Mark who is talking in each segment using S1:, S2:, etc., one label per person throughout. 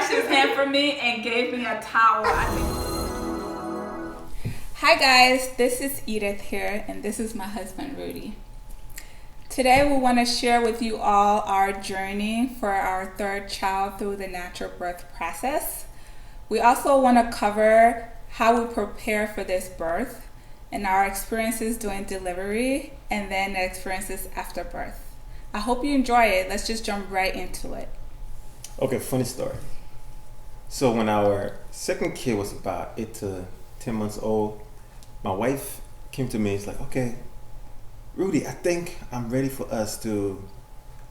S1: washed his hand for me and gave me a towel. Hi guys, this is Edith here, and this is my husband Rudy. Today we want to share with you all our journey for our third child through the natural birth process. We also want to cover how we prepare for this birth and our experiences during delivery and then the experiences after birth. I hope you enjoy it. Let's just jump right into it.
S2: Okay, funny story. So when our second kid was about 8 to 10 months old, my wife came to me. It's like, okay, Rudy, I think I'm ready for us to.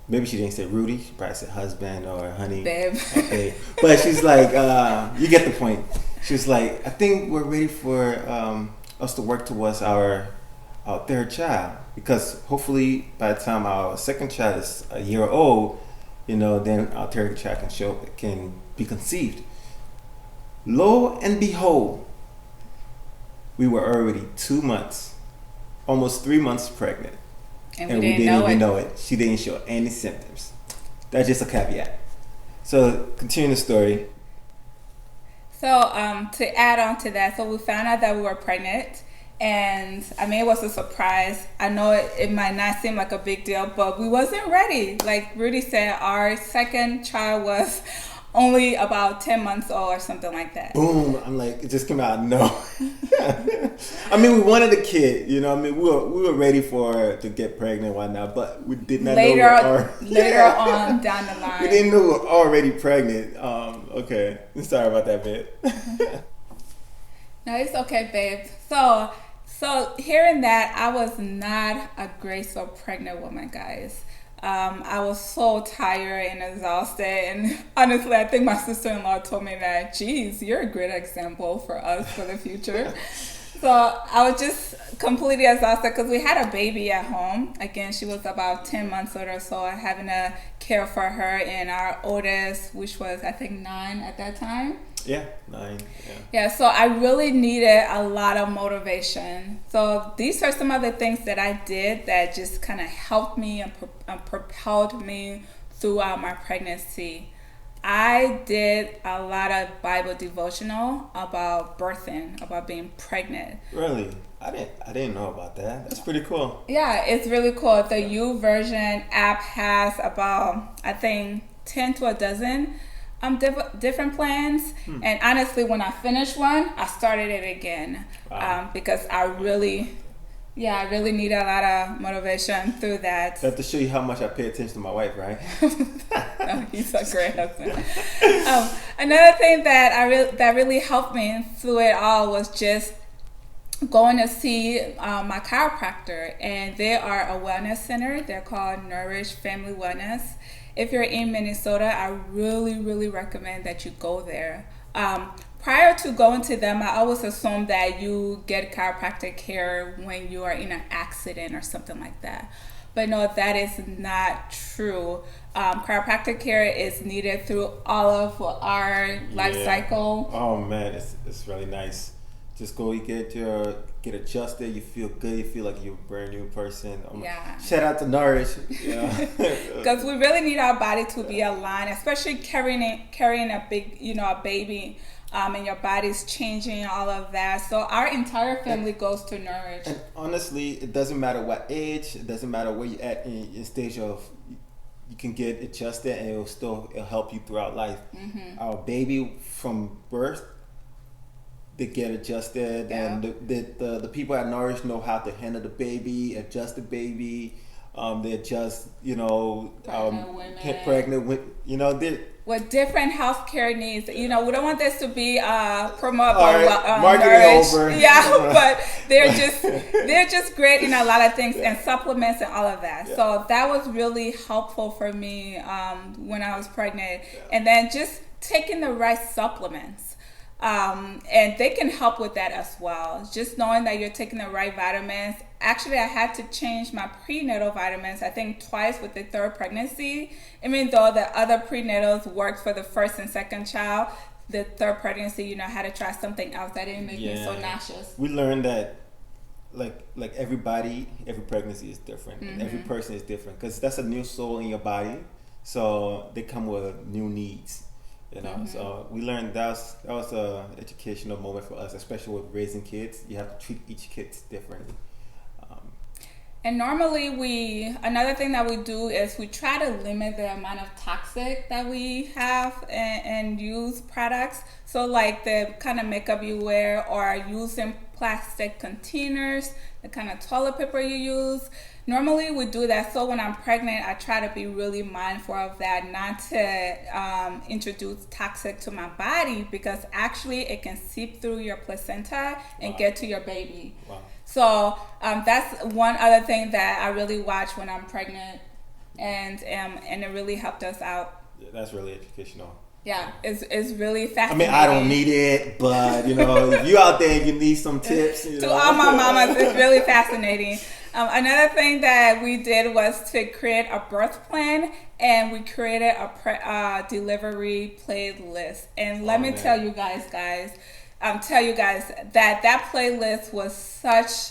S2: Maybe she didn't say Rudy. She probably said husband or honey.
S1: Babe.
S2: Okay, but she's like, you get the point. She was like, I think we're ready for us to work towards our third child, because hopefully by the time our second child is a year old, then our third child can be conceived. Lo and behold, we were already 2 months, almost 3 months pregnant,
S1: and we
S2: didn't even know it. She didn't show any symptoms. That's just a caveat. So continue the story.
S1: So to add on to that, so we found out that we were pregnant, and I mean, it was a surprise. I know it might not seem like a big deal, but we wasn't ready. Like Rudy said, our second child was only about 10 months old or something like that.
S2: Boom! I'm like, it just came out. No, I mean, we wanted a kid. We were ready to get pregnant, whatnot, but we did not
S1: later
S2: know
S1: on down the line.
S2: We didn't know we were already pregnant. Okay, sorry about that, babe.
S1: No, it's okay, babe. So hearing that, I was not a graceful pregnant woman, guys. I was so tired and exhausted, and honestly, I think my sister-in-law told me that, geez, you're a great example for us for the future. So I was just completely exhausted because we had a baby at home. Again, she was about 10 months old or so, having to care for her, and our oldest, which was I think 9 at that time.
S2: Yeah, 9.
S1: Yeah, so I really needed a lot of motivation. So these are some of the things that I did that just kind of helped me and propelled me throughout my pregnancy. I did a lot of Bible devotional about birthing, about being pregnant.
S2: Really? I didn't know about that. That's pretty cool.
S1: Yeah, it's really cool. The YouVersion app has about, I think, 10 to a dozen different plans. And honestly, when I finished one, I started it again. Wow. Because I really needed a lot of motivation through that.
S2: That to show you how much I pay attention to my wife, right?
S1: Oh, he's a great husband. Another thing that really helped me through it all was just going to see my chiropractor, and they are a wellness center. They're called Nourish Family Wellness. If you're in Minnesota, I really, really recommend that you go there. Prior to going to them, I always assumed that you get chiropractic care when you are in an accident or something like that. But no, that is not true. Chiropractic care is needed through all of our life cycle.
S2: Oh man, it's really nice. Just go, you get adjusted, you feel good, you feel like you're a brand new person. Shout out to Nourish.
S1: Because we really need our body to be aligned, especially carrying a big, a baby, and your body's changing, all of that. So our entire family goes to Nourish.
S2: And honestly, it doesn't matter what age, it doesn't matter where you're at in stage of, you can get adjusted and it'll help you throughout life. Mm-hmm. Our baby from birth, they get adjusted, and the people at Nourish know how to handle the baby, adjust the baby. They adjust, pregnant women,
S1: with different healthcare needs. We don't want this to be promote
S2: marketing over.
S1: Yeah, but they're just great in a lot of things, and supplements and all of that. Yeah. So that was really helpful for me when I was pregnant, and then just taking the right supplements. And they can help with that as well. Just knowing that you're taking the right vitamins. Actually, I had to change my prenatal vitamins, I think twice with the third pregnancy. Even though the other prenatals worked for the first and second child, the third pregnancy, I had to try something else that didn't make me so nauseous.
S2: We learned that like every pregnancy is different. Mm-hmm. And every person is different, because that's a new soul in your body. So they come with new needs. You know, so we learned that was a educational moment for us, especially with raising kids. You have to treat each kid differently.
S1: And normally another thing that we do is we try to limit the amount of toxic that we have and use products. So like the kind of makeup you wear, or using plastic containers, the kind of toilet paper you use. Normally we do that. So when I'm pregnant, I try to be really mindful of that, not to introduce toxic to my body, because actually it can seep through your placenta and get to your baby.
S2: Wow.
S1: So that's one other thing that I really watch when I'm pregnant, and it really helped us out.
S2: Yeah, that's really educational.
S1: Yeah, it's really fascinating.
S2: I mean, I don't need it, but you know, if you out there and you need some tips, you know.
S1: To all my mamas, it's really fascinating. Another thing that we did was to create a birth plan, and we created a delivery playlist. And let me tell you guys that playlist was such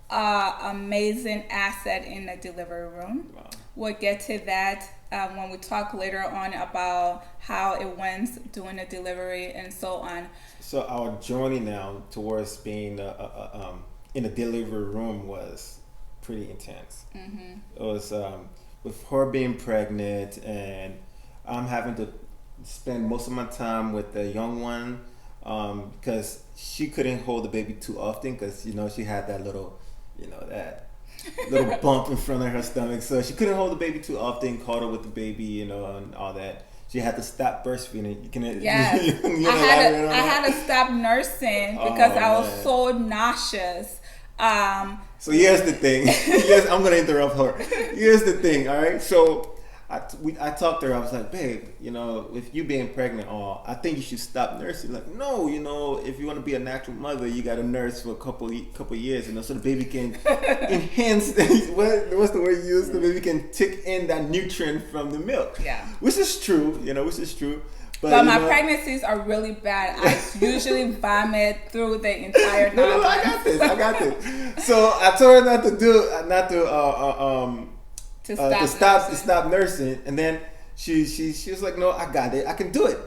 S1: an amazing asset in the delivery room. Wow. We'll get to that when we talk later on about how it went during the delivery and so on.
S2: So our journey now towards being in a delivery room was pretty intense. Mm-hmm. It was with her being pregnant, and I'm having to spend most of my time with the young one, because she couldn't hold the baby too often, because you know she had that little bump in front of her stomach, so she couldn't hold the baby too often, cuddle with the baby, you know, and all that. She had to stop breastfeeding.
S1: Yes. I had to stop nursing because I was so nauseous.
S2: So here's the thing. I'm gonna interrupt her. Here's the thing. All right. So I talked to her. I was like, babe, you know, with you being pregnant, I think you should stop nursing. Like, no, you know, if you want to be a natural mother, you got to nurse for a couple years, you know, so the baby can enhance. What's the word you use? The baby can take in that nutrient from the milk. Yeah. Which is true. But
S1: my pregnancies are really bad. I usually vomit through the entire 9 months.
S2: I got this. So I told her to stop nursing, and then she was like, no, I got it, I can do it.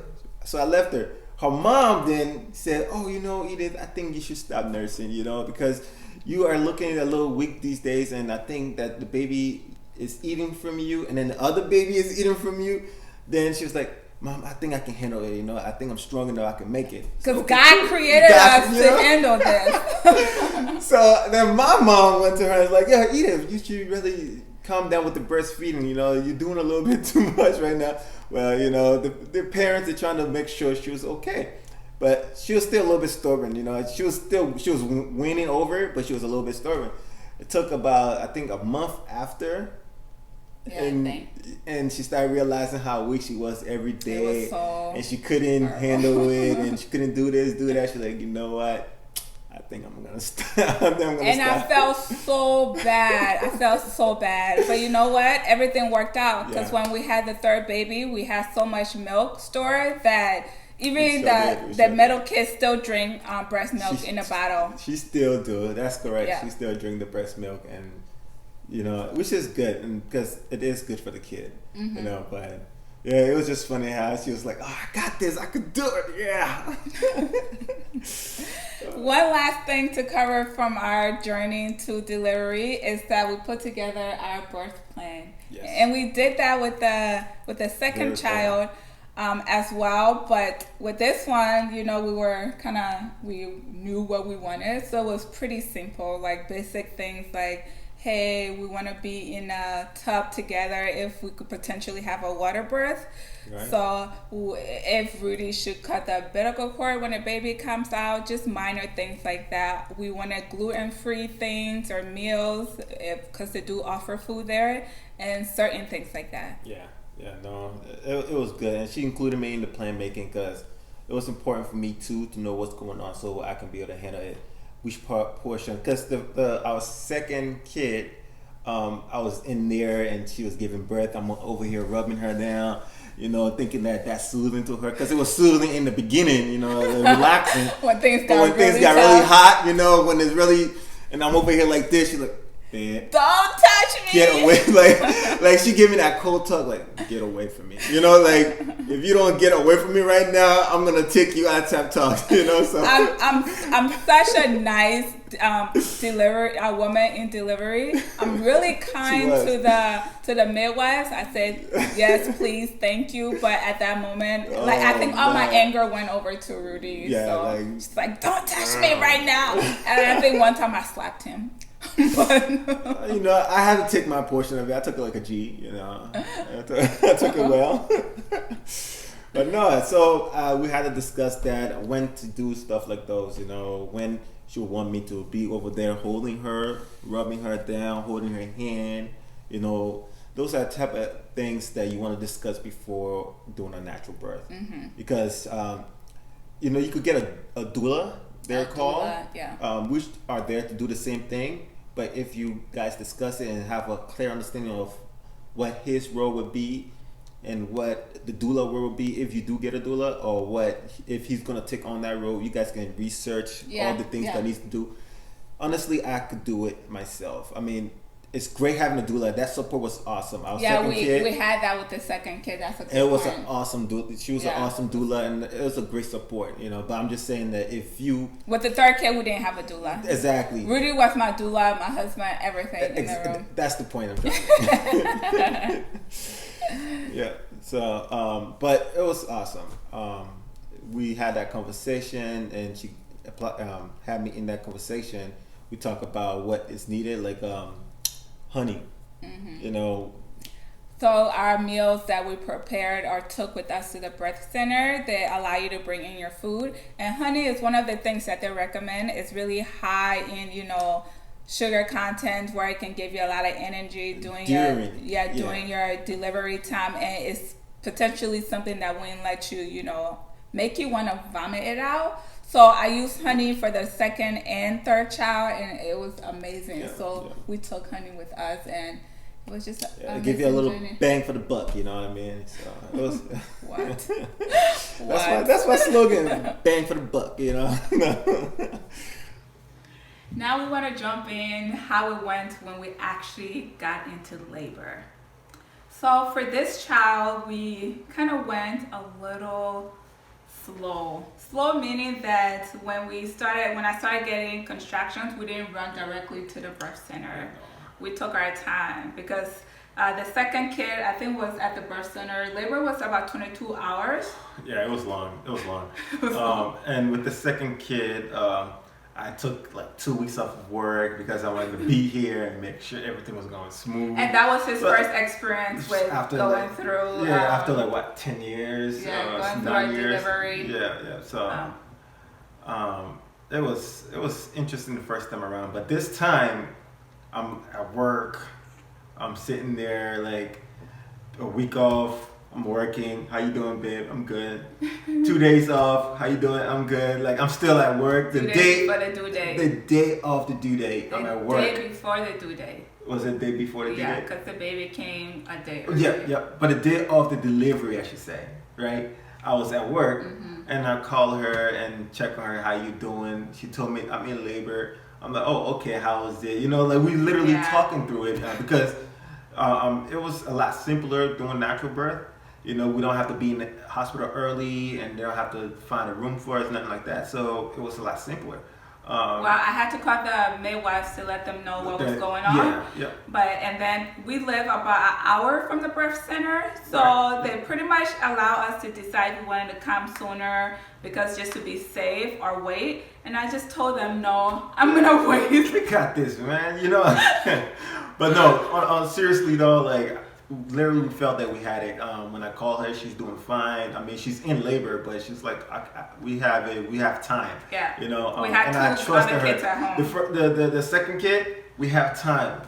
S2: So I left her. Her mom then said, oh, you know, Edith, I think you should stop nursing, you know, because you are looking a little weak these days, and I think that the baby is eating from you, and then the other baby is eating from you. Then she was like, Mom, I think I can handle it, you know. I think I'm strong enough, I can make it.
S1: Because God created us to handle this.
S2: So then my mom went to her and was like, yeah, Edith, you should really calm down with the breastfeeding, you know. You're doing a little bit too much right now. Well, you know, the parents are trying to make sure she was okay. But she was still a little bit stubborn, you know. She was weaning over it, but she was a little bit stubborn. It took about, I think, a month after. And she started realizing how weak she was every day, and she couldn't handle it, and she couldn't do this, do that. She's like, you know what? I think I'm gonna stop. I
S1: felt so bad. But you know what? Everything worked out, because when we had the third baby, we had so much milk stored that even the middle kids still drink breast milk in a bottle.
S2: She still do. That's correct. Yeah. She still drink the breast milk, and you know, which is good, and because it is good for the kid, you know. But yeah, it was just funny how she was like, "Oh, I got this, I could do it, yeah."
S1: One last thing to cover from our journey to delivery is that we put together our birth plan, and we did that with the second child as well. But with this one, you know, we knew what we wanted, so it was pretty simple, like basic things like, hey, we want to be in a tub together if we could potentially have a water birth. Right. So if Rudy should cut the umbilical cord when a baby comes out, just minor things like that. We wanted gluten-free things or meals, because they do offer food there, and certain things like that.
S2: Yeah, no, it was good. And she included me in the plan making, because it was important for me too to know what's going on so I can be able to handle it. Which portion? Because our second kid, I was in there and she was giving birth. I'm over here rubbing her down, you know, thinking that's soothing to her, because it was soothing in the beginning, you know, relaxing.
S1: When things got
S2: really hot, you know, when it's really, and I'm over here like this. She's like, "Don't
S1: touch
S2: get away, like she gave me that cold talk, like, get away from me. You know, like, if you don't get away from me right now, I'm gonna take you out tap talk. You know, so
S1: I'm such a nice a woman in delivery. I'm really kind to the midwives. I said yes, please, thank you. But at that moment, like, I think all my anger went over to Rudy.
S2: Yeah,
S1: so
S2: like,
S1: she's like, don't touch me right now. And I think one time I slapped him. But
S2: you know, I had to take my portion of it. I took it like a G. You know, I took it well. But no, so we had to discuss that, when to do stuff like those. You know, when she would want me to be over there holding her, rubbing her down, holding her hand. You know, those are the type of things that you want to discuss before doing a natural birth. Because, you know, you could get a doula, they're called, which are there to do the same thing. But if you guys discuss it and have a clear understanding of what his role would be and what the doula role would be, if you do get a doula, or what if he's going to take on that role, you guys can research all the things that needs to do. Honestly, I could do it myself. I mean, it's great having a doula. That support was awesome. Our second kid,
S1: we had that with the second kid. That's a good
S2: it was
S1: point.
S2: an awesome doula. She was an awesome doula, and it was a great support, you know. But I'm just saying that if you...
S1: With the third kid, we didn't have a doula.
S2: Exactly.
S1: Rudy was my doula, my husband, everything in the room.
S2: That's the point I'm trying to make. Yeah. So, but it was awesome. We had that conversation, and she had me in that conversation. We talk about what is needed, like... honey, you know.
S1: So our meals that we prepared or took with us to the birth center, they allow you to bring in your food. And honey is one of the things that they recommend. It's really high in, you know, sugar content, where it can give you a lot of energy during your delivery time. And it's potentially something that wouldn't let you, you know, make you want to vomit it out. So I used honey for the second and third child, and it was amazing. We took honey with us, and it was just
S2: it give you a little bang for the buck, you know what I mean? So it was
S1: what?
S2: That's my slogan, bang for the buck, you know.
S1: Now we want to jump in how it went when we actually got into labor. So for this child, we kind of went a little slow meaning that when I started getting contractions, we didn't run directly to the birth center. We took our time, because the second kid, I think, was at the birth center. Labor was about 22 hours.
S2: Yeah, it was long. And with the second kid, I took like 2 weeks off of work because I wanted to be here and make sure everything was going smooth.
S1: And that was his first experience with going through.
S2: Yeah, after like what, 10 years?
S1: Going through our delivery.
S2: Yeah. So it was interesting the first time around, but this time I'm at work. I'm sitting there like a week off. I'm working. How you doing, babe? I'm good. 2 days off. How you doing? I'm good. Like, I'm still at work. The day
S1: before the due date.
S2: The day of the due date. I'm at work.
S1: The day before the due date.
S2: Was it the day before the due date?
S1: Yeah, because the baby came a day earlier.
S2: Yeah. But the day of the delivery, I should say, right? I was at work, and I called her and checked on her. How you doing? She told me I'm in labor. I'm like, oh, okay. How is it? You know, like, we literally talking through it because it was a lot simpler doing natural birth. You know, we don't have to be in the hospital early, and they don't have to find a room for us, nothing like that. So it was a lot simpler.
S1: Well, I had to call the midwives to let them know what was going on.
S2: Yeah.
S1: And then we live about an hour from the birth center, so they pretty much allow us to decide if we wanted to come sooner, because just to be safe, or wait. And I just told them, no, I'm gonna wait.
S2: We got this, man. You know. But no, on seriously though, like, literally felt that we had it. When I called her, she's doing fine. I mean, she's in labor, but she's like, we have time.
S1: Yeah.
S2: You know,
S1: we had
S2: and
S1: two other kids at home.
S2: The second kid, we have time.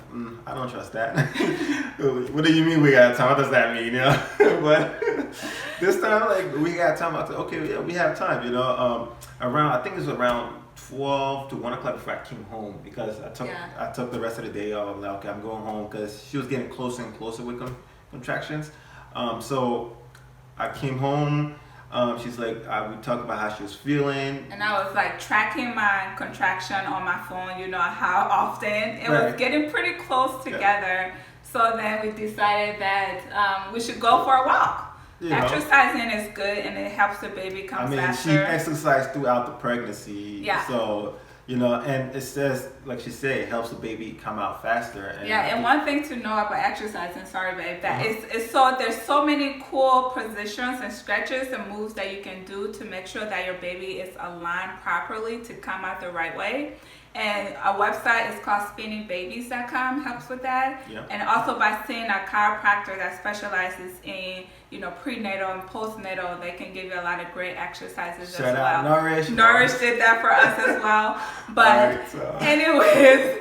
S2: I don't trust that. What do you mean we got time? What does that mean? You know. But this time, like, we got time. I said, okay, yeah, we have time. You know, I think it was around 12 to 1 o'clock before I came home, because I took the rest of the day off. I'm like, okay, I'm going home, because she was getting closer and closer with contractions. So I came home. She's like, we talked about how she was feeling.
S1: And I was like tracking my contraction on my phone, you know, how often. It was getting pretty close together. So then we decided that we should go for a walk. Exercising is good and it helps the baby come faster.
S2: She exercised throughout the pregnancy.
S1: Yeah.
S2: So, and it says, like she said, it helps the baby come out faster.
S1: And one thing to know about exercising, sorry babe, that it's so there's so many cool positions and stretches and moves that you can do to make sure that your baby is aligned properly to come out the right way. And a website is called spinningbabies.com helps with that.
S2: Yep.
S1: And also by seeing a chiropractor that specializes in, prenatal and postnatal, they can give you a lot of great exercises
S2: Shout
S1: as
S2: out
S1: well.
S2: Nourish
S1: did that for us as well. But anyways,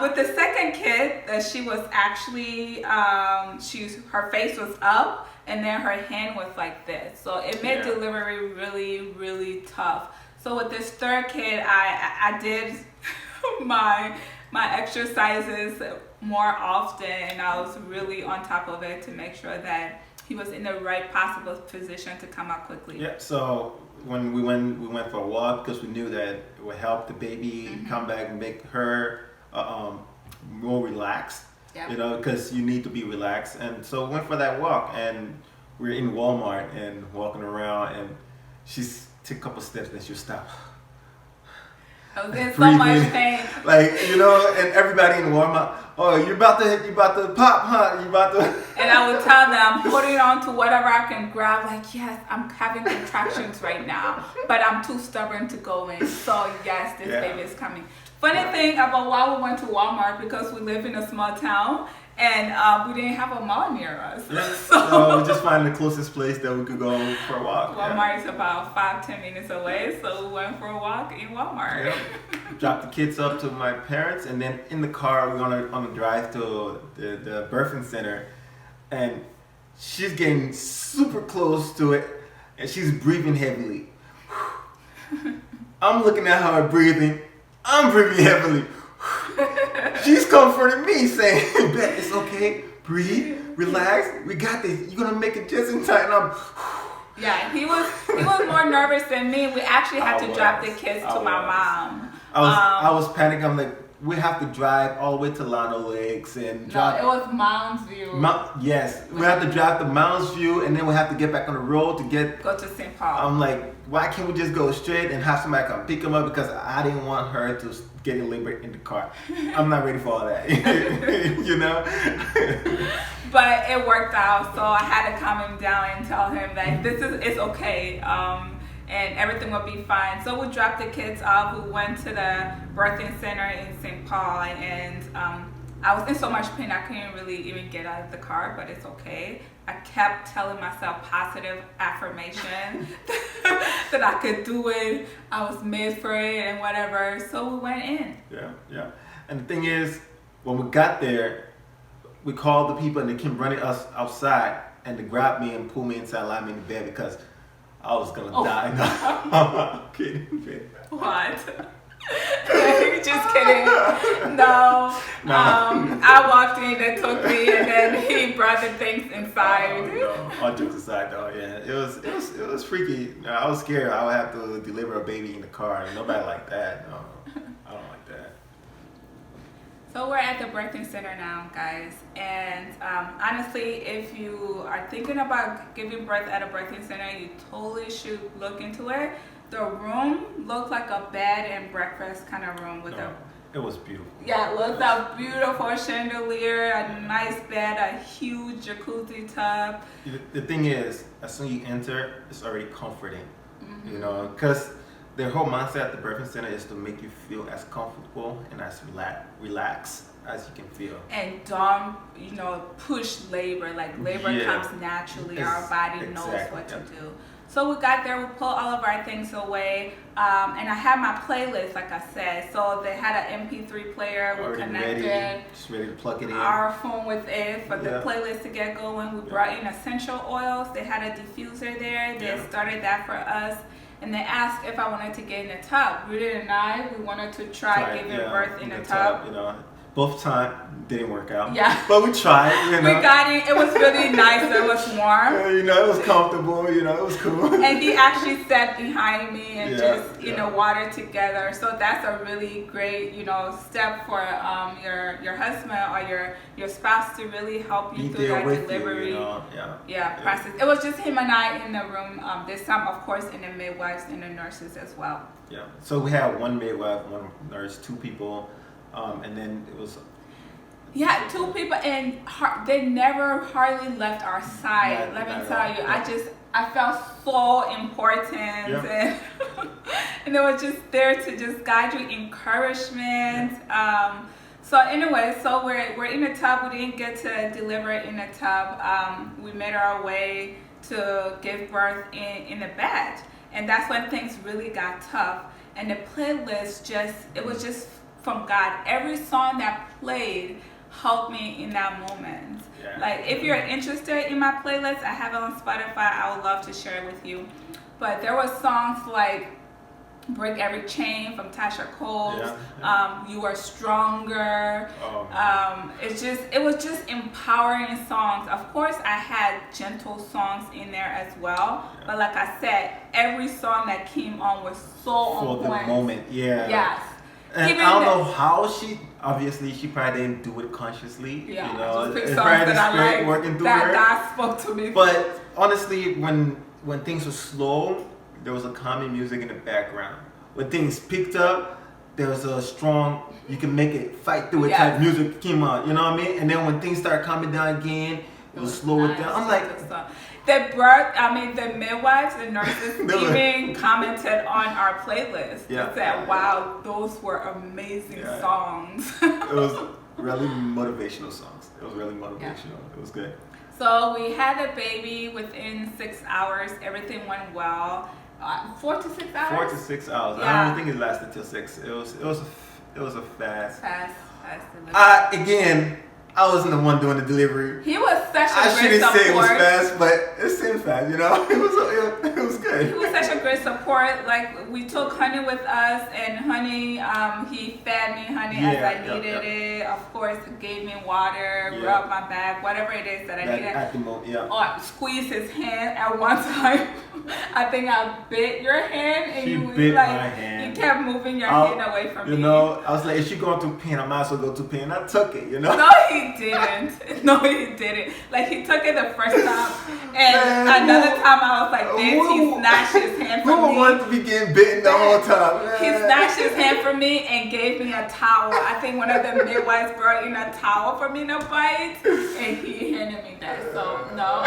S1: with the second kid, she was actually, her face was up and then her hand was like this. So it made delivery really, really tough. So with this third kid, I did my exercises more often, and I was really on top of it to make sure that he was in the right possible position to come out quickly.
S2: Yeah. So when we went for a walk because we knew that it would help the baby come back and make her more relaxed.
S1: Yep.
S2: Because you need to be relaxed. And so we went for that walk, and we were in Walmart and walking around, and she's took a couple steps and she'll stop.
S1: I was in so much pain.
S2: And everybody in Walmart, oh, you about to pop, huh? You about to.
S1: And I would tell them, I'm holding on to whatever I can grab. Like, yes, I'm having contractions right now, but I'm too stubborn to go in. So yes, this baby is coming. Funny thing about why we went to Walmart, because we live in a small town. And we didn't have a mall near us.
S2: Yeah. So we just find the closest place that we could go for a walk.
S1: Walmart is about 5-10 minutes away, so we went for a walk in Walmart.
S2: Yeah. Dropped the kids up to my parents, and then in the car we're on the drive to the birthing center, and she's getting super close to it, and she's breathing heavily. I'm looking at her breathing. I'm breathing heavily. She's comforting me, saying, "Bet it's okay. Breathe, relax. We got this. You're gonna make it just in time."
S1: Yeah, he was more nervous than me. We actually had to drop the kids to my mom.
S2: I was panicking. I'm like, we have to drive all the way to Lano Lakes and drive.
S1: No, it was Mounds View.
S2: Yes, we have to drive to Mounds View, and then we have to get back on the road to go
S1: to St. Paul.
S2: I'm like, why can't we just go straight and have somebody come pick him up? Because I didn't want her to get labor in the car. I'm not ready for all that,
S1: But it worked out, so I had to calm him down and tell him that it's okay. And everything will be fine. So we dropped the kids off. We went to the birthing center in St. Paul, and I was in so much pain I couldn't really even get out of the car, but it's okay. I kept telling myself positive affirmation that I could do it. I was made for it and whatever. So we went in.
S2: Yeah. And the thing is, when we got there, we called the people and they came running us outside and they grabbed me and pulled me inside, lined me in the bed because I was gonna die. No, I'm kidding.
S1: What? Just kidding. No. I walked in, they took me, and then he brought the things inside.
S2: No. All jokes aside, though, yeah, it was freaky. I was scared I would have to deliver a baby in the car. Nobody like that. No, I don't like that.
S1: So we're at the birthing center now, guys, and honestly, if you are thinking about giving birth at a birthing center, you totally should look into it. The room looked like a bed and breakfast kind of room with
S2: it was beautiful.
S1: Yeah, it was a beautiful chandelier, a nice bed, a huge jacuzzi tub.
S2: The thing is, as soon as you enter, it's already comforting, because their whole mindset at the birthing center is to make you feel as comfortable and as relaxed as you can feel. And
S1: don't, push labor. Like labor comes naturally. Our body knows what to do. So we got there, we pulled all of our things away, and I had my playlist, like I said. So they had an MP3 player, we connected
S2: just ready to plug it in.
S1: Our phone with it for the playlist to get going. We brought in essential oils. They had a diffuser there. They started that for us. And they asked if I wanted to get in the tub. Rudy and I, we wanted to try giving birth in the tub.
S2: Both time didn't work out.
S1: Yeah.
S2: But we tried, you know.
S1: We got it. It was really nice. It was warm.
S2: You know, it was comfortable. You know, it was cool.
S1: And he actually sat behind me and just, you know, water together. So that's a really great, you know, step for your husband or your spouse to really help you through that delivery.
S2: You know?
S1: Process. It was just him and I in the room this time, of course, and the midwives and the nurses as well.
S2: Yeah. So we had one midwife, one nurse, 2 people. And then it was
S1: 2 people, and they never hardly left our side. Let me tell you, I felt so important, and it was just there to just guide you, encouragement. So anyway, so we're in the tub. We didn't get to deliver in the tub. We made our way to give birth in the bed, and that's when things really got tough. And the playlist it was just from God. Every song that played helped me in that moment. Like, if you're interested in my playlist, I have it on Spotify. I would love to share it with you. But there were songs like Break Every Chain from Tasha Coles, You Are Stronger. It was just empowering songs. Of course, I had gentle songs in there as well. But like I said, every song that came on was so on point.
S2: For the moment,
S1: Yes.
S2: And
S1: Even
S2: I don't know how she probably didn't do it consciously.
S1: Yeah,
S2: you know,
S1: just pick
S2: it's
S1: songs
S2: probably
S1: that
S2: the
S1: I
S2: spirit
S1: like,
S2: working through
S1: that
S2: her.
S1: God spoke to me.
S2: But honestly, when things were slow, there was a calming music in the background. When things picked up, there was a strong, you can make it fight through it type music came on. You know what I mean? And then when things started calming down again, it was slow it down. I'm like,
S1: the midwives and nurses even commented on our playlist. They said, wow, those were amazing songs.
S2: It was really motivational songs. It was really motivational. It was good.
S1: So we had a baby within 6 hours. Everything went well. 4 to 6 hours?
S2: 4 to 6 hours. I don't think it lasted till 6. It was a fast delivery. Again, I wasn't the one doing the delivery.
S1: He was such a
S2: I
S1: great support.
S2: shouldn't say it was fast, but it seemed fast, you know? It was good.
S1: He was such a great support. Like, we took Honey with us, and Honey, he fed me Honey as I needed it. Of course, he gave me water, rubbed my back, whatever it is that I needed.
S2: At the moment,
S1: Or squeezed his hand at one time. I think I bit your hand, and you
S2: bit my hand.
S1: You kept moving your hand away from me.
S2: You know, I was like, if she going through pain, I might as well go through pain. I took it, you know?
S1: No, he didn't. No, he didn't. Like, he took it the first time, and another time I was like this, he snatched his hand from me.
S2: Who wanted to be getting bitten the whole time? Man.
S1: He snatched his hand from me and gave me a towel. I think one of the midwives brought in a towel for me to bite, and he handed me that. So no.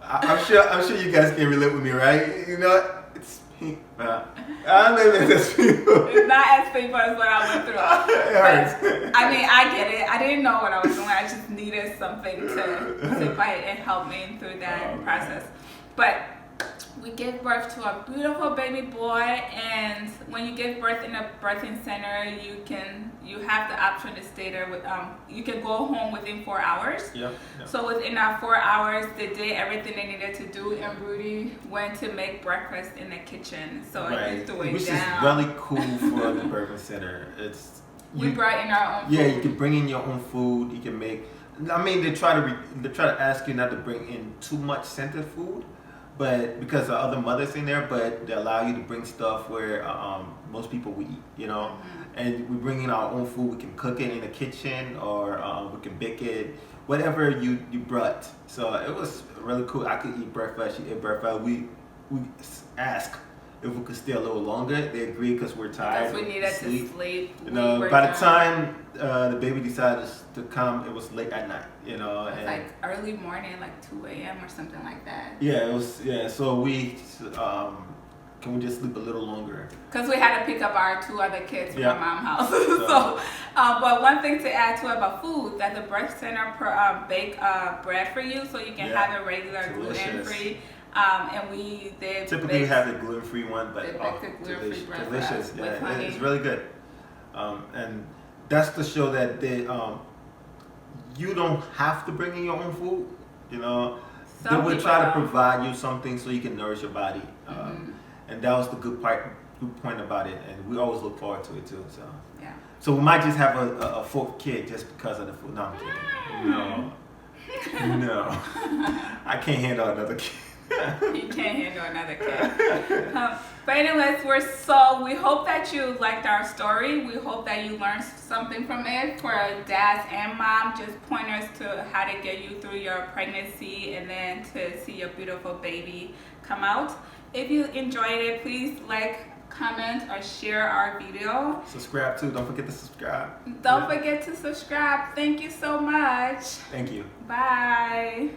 S2: I'm sure you guys can relate with me, right? You know, it's pink. I don't know if it's people.
S1: It's not as painful as what I went through.
S2: It hurts.
S1: But, I mean, I get it. I didn't know what I was doing. I just needed something to fight and help me through that process. But we gave birth to a beautiful baby boy, and when you give birth in a birthing center, you have the option to stay there with you can go home within 4 hours. So within that 4 hours, they did everything they needed to do, and Rudy went to make breakfast in the kitchen. So he threw it
S2: which
S1: down.
S2: is really cool for the birthing center.
S1: We brought in our own food.
S2: Yeah, you can bring in your own food. You can make. I mean, they try to ask you not to bring in too much scented food. But because of other mothers in there, but they allow you to bring stuff where most people would eat, you know. And we bring in our own food. We can cook it in the kitchen, or we can bake it, whatever you brought. So it was really cool. I could eat breakfast. She ate breakfast. We asked if we could stay a little longer. They agreed because we're tired.
S1: Because we needed to sleep.
S2: You know, by the time the baby decided to come, it was late at night. You know,
S1: it was like early morning, like 2 a.m. or something like that.
S2: Yeah, it was. Yeah, so we can we just sleep a little longer?
S1: Because we had to pick up our 2 other kids from our mom's house. So, but one thing to add to about food, that the birth center bake bread for you, so you can have it regular gluten-free. And they
S2: typically have the gluten-free one, but
S1: they bake the gluten-free bread
S2: delicious.
S1: With honey.
S2: It's really good. And that's to show that you don't have to bring in your own food. You know, they would try to provide you something so you can nourish your body. And that was the good part point about it, and we always look forward to it too. So
S1: Yeah.
S2: So we might just have a fourth kid just because of the food. No, I'm kidding. No, I can't handle another kid.
S1: You can't handle another kid. But anyways, we hope that you liked our story. We hope that you learned something from it for dads and mom, just pointers to how to get you through your pregnancy and then to see your beautiful baby come out. If you enjoyed it, please comment, or share our video.
S2: Subscribe too. Don't forget to subscribe.
S1: Don't forget to subscribe. Thank you so much.
S2: Thank you.
S1: Bye.